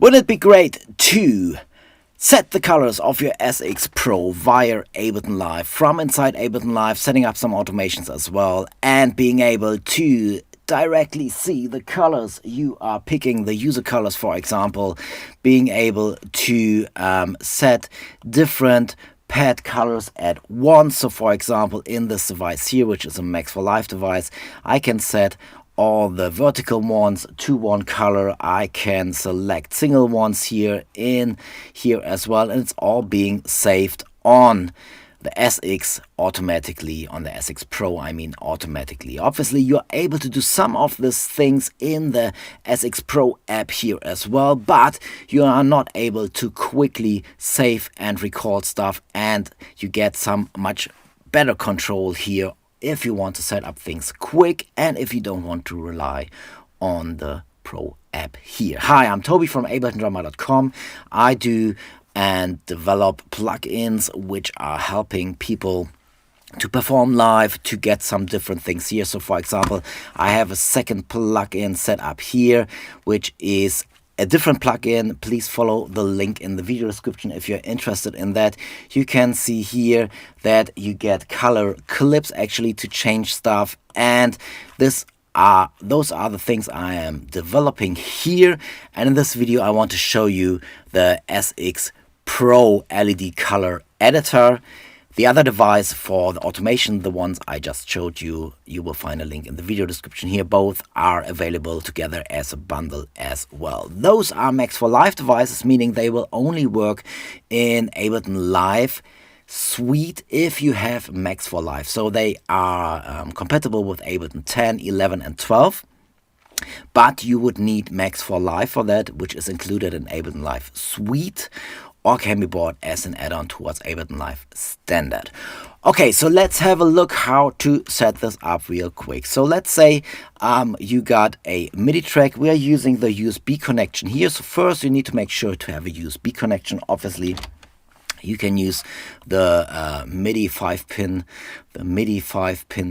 Wouldn't it be great to set the colors of your SX Pro via Ableton Live from inside Ableton Live, setting up some automations as well, and being able to directly see the colors you are picking, the user colors, for example, being able to set different pad colors at once. So for example, in this device here, which is a Max for Live device, I can set all the vertical ones to one color. I can select single ones here in here as well, and it's all being saved on the SX automatically, on the SX Pro, I mean automatically. Obviously, you're able to do some of these things in the SX Pro app here as well, but you are not able to quickly save and record stuff, and you get some much better control here if you want to set up things quick and if you don't want to rely on the Pro app here. Hi, I'm Toby from abletondrummer.com. I do and develop plugins which are helping people to perform live, to get some different things here. So for example, I have a second plugin set up here, which is a different plugin. Please follow the link in the video description if you're interested in that. You can see here that you get color clips actually to change stuff, and those are the things I am developing here. And in this video I want to show you the SX Pro LED color editor. The other device for the automation, the ones I just showed you, you will find a link in the video description here. Both are available together as a bundle as well. Those are Max for Live devices, meaning they will only work in Ableton Live suite if you have Max for Live. So they are compatible with Ableton 10, 11 and 12. But you would need Max for Live for that, which is included in Ableton Live Suite, or can be bought as an add-on towards Ableton Live Standard. Okay, so let's have a look how to set this up real quick. So let's say you got a MIDI track. We are using the USB connection here. So first you need to make sure to have a USB connection. Obviously, you can use the MIDI 5-pin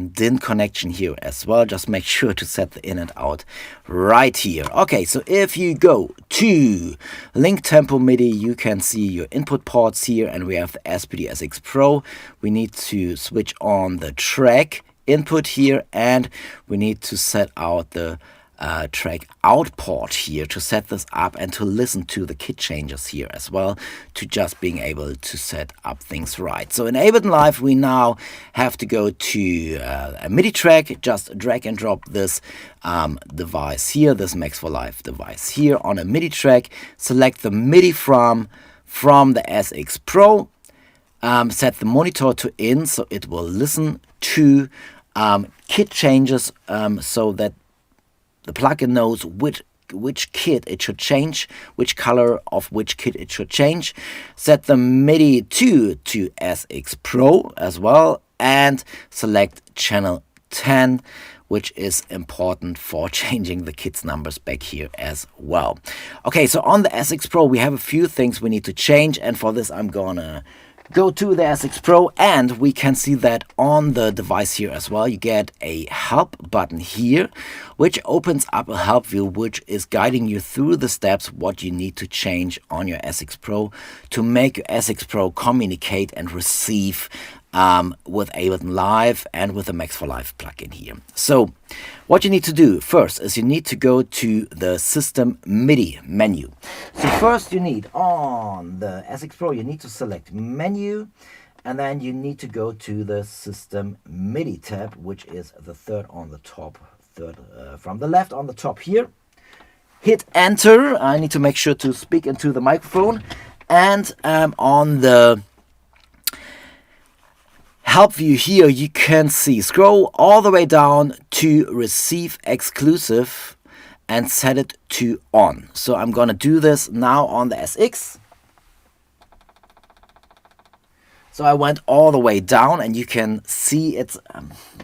DIN connection here as well. Just make sure to set the in and out right here. Okay, so if you go to Link Tempo MIDI, you can see your input ports here, and we have the SPD SX Pro. We need to switch on the track input here, and we need to set out the track out port here to set this up and to listen to the kit changes here as well, to just being able to set up things right. So in Ableton Live we now have to go to a MIDI track. Just drag and drop this device here, this Max for Live device here on a MIDI track. Select the MIDI from the SX Pro, set the monitor to in so it will listen to kit changes, so that the plugin knows which kit it should change, which color of which kit it should change. Set the MIDI to SX Pro as well, and select channel 10, which is important for changing the kit's numbers back here as well. Okay, so on the SX Pro we have a few things we need to change, and for this I'm gonna go to the SX Pro, and we can see that on the device here as well you get a help button here, which opens up a help view which is guiding you through the steps what you need to change on your SX Pro to make your SX Pro communicate and receive with Ableton Live and with the Max for Live plugin here. So what you need to do first is you need to go to the System MIDI menu. So first you need, on the SX Pro, you need to select Menu, and then you need to go to the System MIDI tab, which is the third on the top, from the left on the top here. Hit Enter. I need to make sure to speak into the microphone, and on the help view here you can see, scroll all the way down to Receive Exclusive and set it to on. So I'm gonna do this now on the SX. So I went all the way down, and you can see it's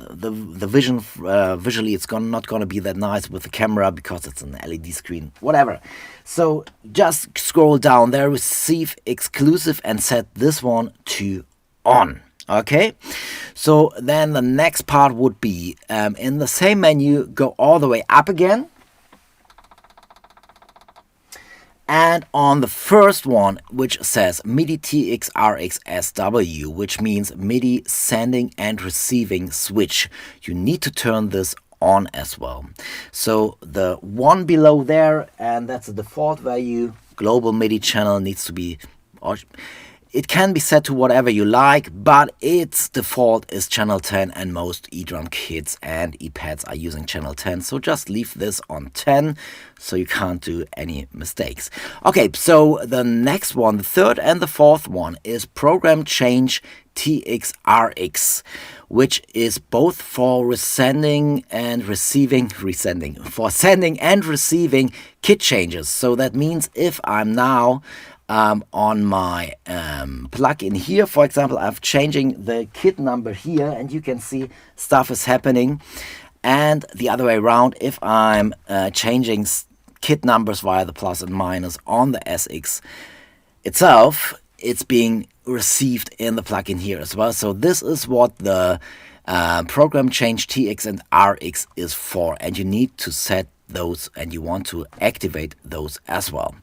the vision visually it's not gonna be that nice with the camera because it's an LED screen, whatever. So just scroll down there, Receive Exclusive, and set this one to on. Okay, so then the next part would be in the same menu, go all the way up again, And on the first one, which says MIDI TXRXSW, which means MIDI sending and receiving switch, you need to turn this on as well. So the one below there, and that's the default value, global MIDI channel needs to be, or it can be set to whatever you like, but its default is channel 10, and most eDrum kits and ePads are using channel 10. So just leave this on 10 so you can't do any mistakes. Okay, so the next one, the third and the fourth one, is Program Change TXRX, which is both for sending and receiving kit changes. So that means if I'm now on my plugin here, for example, I'm changing the kit number here, and you can see stuff is happening. And the other way around, if I'm changing kit numbers via the plus and minus on the SX itself, it's being received in the plugin here as well. So this is what the Program Change TX and RX is for, and you need to set those and you want to activate those as well.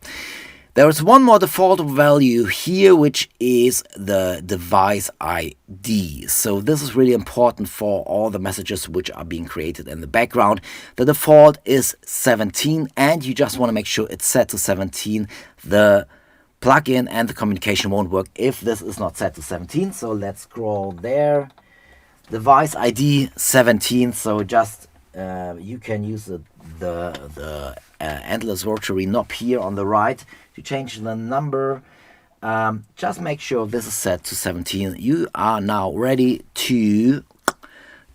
There is one more default value here, which is the device ID. So this is really important for all the messages which are being created in the background. The default is 17, and you just want to make sure it's set to 17. The plugin and the communication won't work if this is not set to 17. So let's scroll there. Device ID 17. So just you can use the endless rotary knob here on the right to change the number. Just make sure this is set to 17. You are now ready to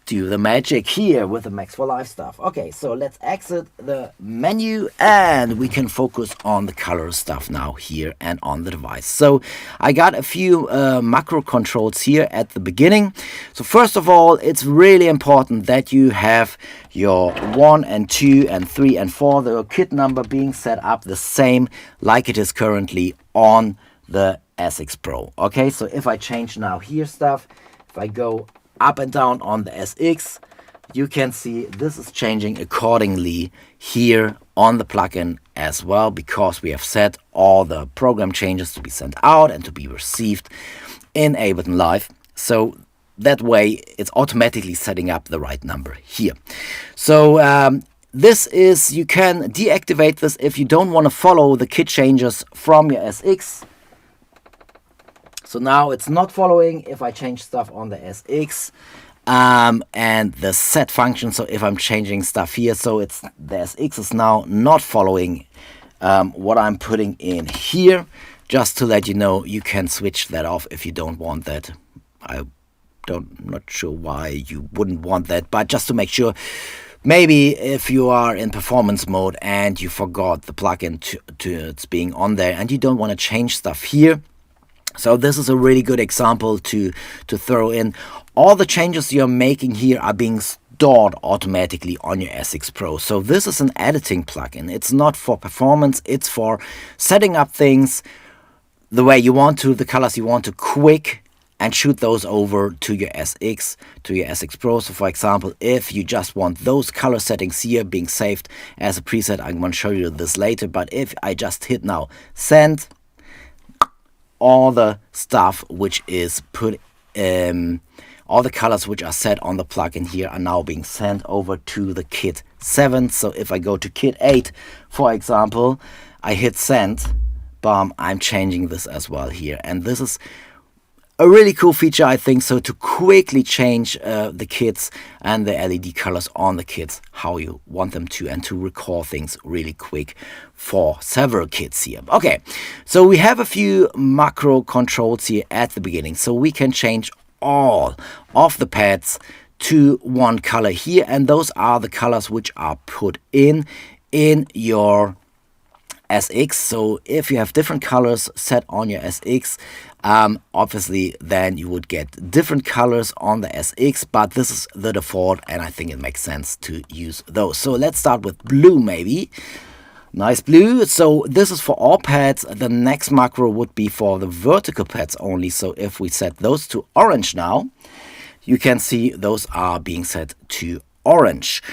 do the magic here with the Max for Live stuff. Okay, so let's exit the menu and we can focus on the color stuff now here and on the device. So I got a few macro controls here at the beginning. So first of all, it's really important that you have your 1 and 2 and 3 and 4, the kit number being set up the same like it is currently on the SX Pro. Okay, so if I change now here stuff, if I go up and down on the SX, you can see this is changing accordingly here on the plugin as well, because we have set all the program changes to be sent out and to be received in Ableton Live. So that way it's automatically setting up the right number here. So this is, you can deactivate this if you don't want to follow the kit changes from your SX. So now it's not following if I change stuff on the SX and the set function. So if I'm changing stuff here, so it's the SX is now not following what I'm putting in here. Just to let you know, you can switch that off if you don't want that. I'm not sure why you wouldn't want that, but just to make sure. Maybe if you are in performance mode and you forgot the plugin to it's being on there and you don't want to change stuff here. So this is a really good example to throw in. All the changes you're making here are being stored automatically on your SX Pro. So this is an editing plugin. It's not for performance. It's for setting up things the way you want to, the colors you want to quick, and shoot those over to your SX, to your SX Pro. So for example, if you just want those color settings here being saved as a preset, I'm going to show you this later. But if I just hit now send, all the stuff which is put all the colors which are set on the plugin here are now being sent over to the kit 7. So if I go to kit 8, for example, I hit send, bam, I'm changing this as well here. And this is a really cool feature, I think, so to quickly change the kits and the LED colors on the kits how you want them to, and to record things really quick for several kits here. Okay, so we have a few macro controls here at the beginning, so we can change all of the pads to one color here, and those are the colors which are put in your SX. So if you have different colors set on your SX, obviously then you would get different colors on the SX, but this is the default and I think it makes sense to use those. So let's start with blue maybe. Nice blue. So this is for all pads. The next macro would be for the vertical pads only. So if we set those to orange now, you can see those are being set to orange.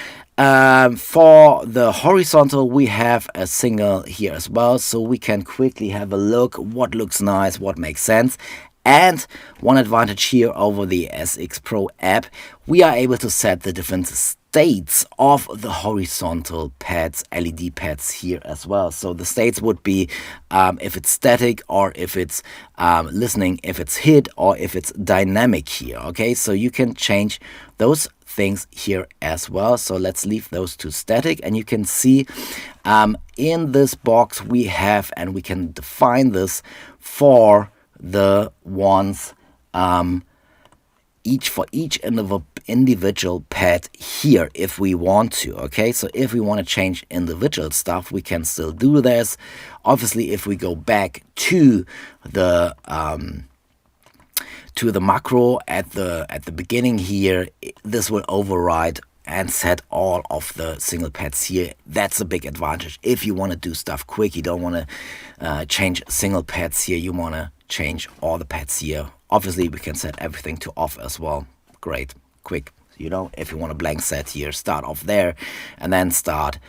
For the horizontal, we have a single here as well, so we can quickly have a look what looks nice, what makes sense. And one advantage here over the SX Pro app, we are able to set the different states of the horizontal pads, LED pads here as well. So the states would be if it's static, or if it's listening, if it's hid, or if it's dynamic here. Okay, so you can change those things here as well. So let's leave those to static, and you can see in this box we have, and we can define this for the ones for each individual pad here if we want to. Okay, so if we want to change individual stuff, we can still do this. Obviously, if we go back to the macro at the beginning here, this will override and set all of the single pads here. That's a big advantage. If you want to do stuff quick, you don't want to change single pads here, you want to change all the pads here. Obviously, we can set everything to off as well. Great, quick. You know, if you want a blank set here, start off there, and then start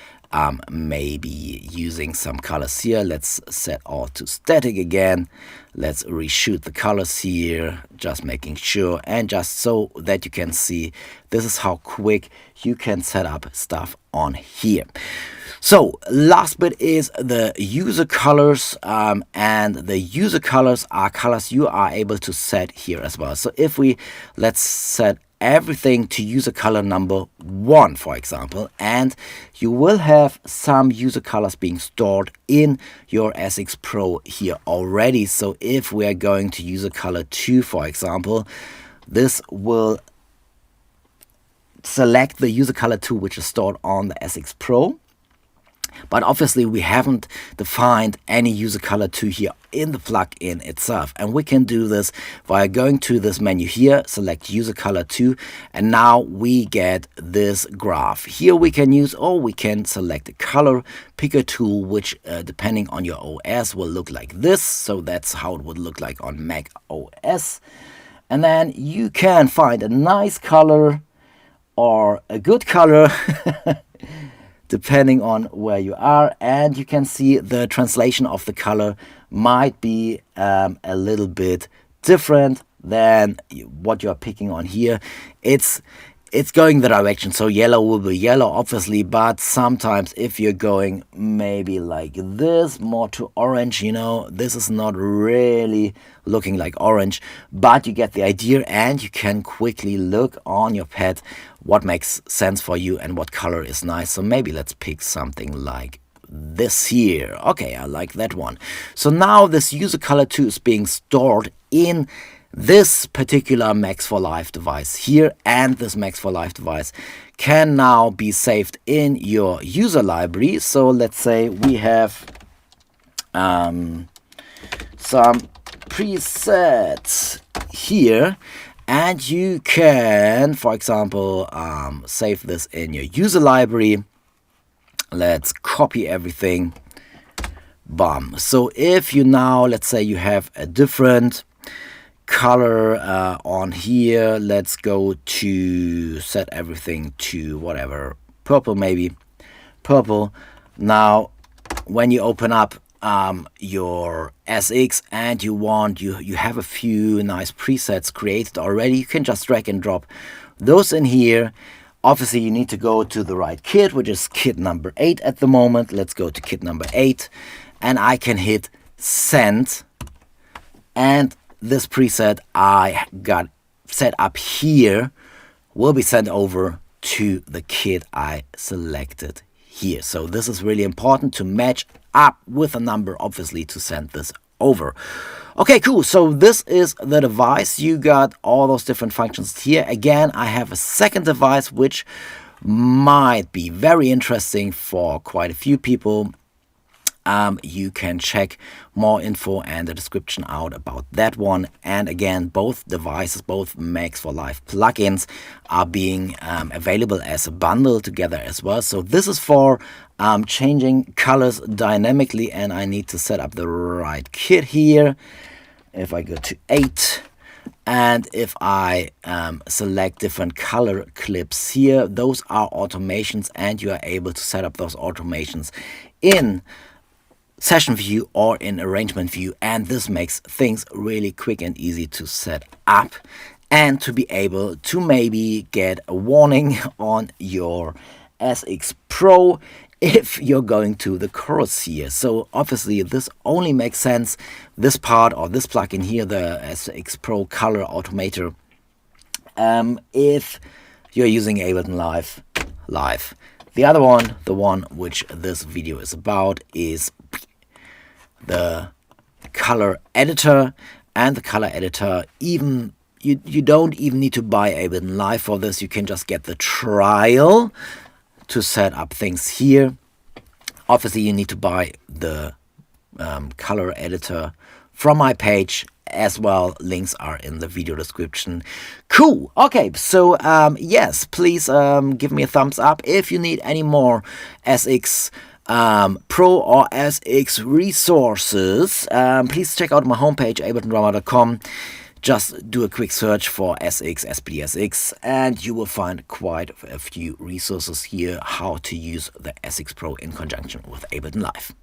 maybe using some colors here. Let's set all to static again. Let's reshoot the colors here, just making sure, and just so that you can see, this is how quick you can set up stuff on here. So last bit is the user colors, and the user colors are colors you are able to set here as well. So if we, let's set everything to user color number 1, for example, and you will have some user colors being stored in your SX Pro here already. So if we are going to user color 2, for example, this will select the user color 2 which is stored on the SX Pro. But obviously we haven't defined any user color 2 here in the plugin itself, and we can do this via going to this menu here, select user color 2, and now we get this graph. Here we can use, or we can select a color picker tool, which depending on your OS will look like this. So that's how it would look like on Mac OS. And then you can find a nice color or a good color depending on where you are, and you can see the translation of the color might be a little bit different than what you're picking on here. It's going the direction, so yellow will be yellow obviously, but sometimes if you're going maybe like this, more to orange, you know, this is not really looking like orange, but you get the idea, and you can quickly look on your pad what makes sense for you and what color is nice. So maybe let's pick something like this here. Okay, I like that one. So now this user color 2 is being stored in this particular Max for Live device here, and this Max for Live device can now be saved in your user library. So let's say we have some presets here, and you can, for example, save this in your user library. Let's copy everything. Bam. So if you now, let's say you have a different color on here, let's go to set everything to whatever, purple maybe, purple. Now when you open up your SX and you have a few nice presets created already, you can just drag and drop those in here. Obviously you need to go to the right kit, which is kit number 8 at the moment. Let's go to kit number 8, and I can hit send, and this preset I got set up here will be sent over to the kit I selected here. So this is really important to match up with a number, obviously, to send this over. Okay, cool. So this is the device. You got all those different functions here. Again, I have a second device which might be very interesting for quite a few people. You can check more info and the description out about that one. And again, both devices, both Max for Live plugins, are being available as a bundle together as well. So this is for changing colors dynamically, and I need to set up the right kit here. If I go to 8 And if I select different color clips here, those are automations, and you are able to set up those automations in session view or in arrangement view, and this makes things really quick and easy to set up and to be able to maybe get a warning on your SX Pro if you're going to the chorus here. So obviously this only makes sense, this part or this plugin here, the SX Pro Color Automator, if you're using Ableton Live. The other one, the one which this video is about, is the color editor. And the color editor, even you don't even need to buy Ableton Live for this. You can just get the trial to set up things here. Obviously you need to buy the color editor from my page as well. Links are in the video description. Cool. Okay, so yes, please give me a thumbs up if you need any more SX Pro or SX resources. Please check out my homepage, abletondrummer.com. Just do a quick search for SX SPDSX and you will find quite a few resources here how to use the SX Pro in conjunction with Ableton Live.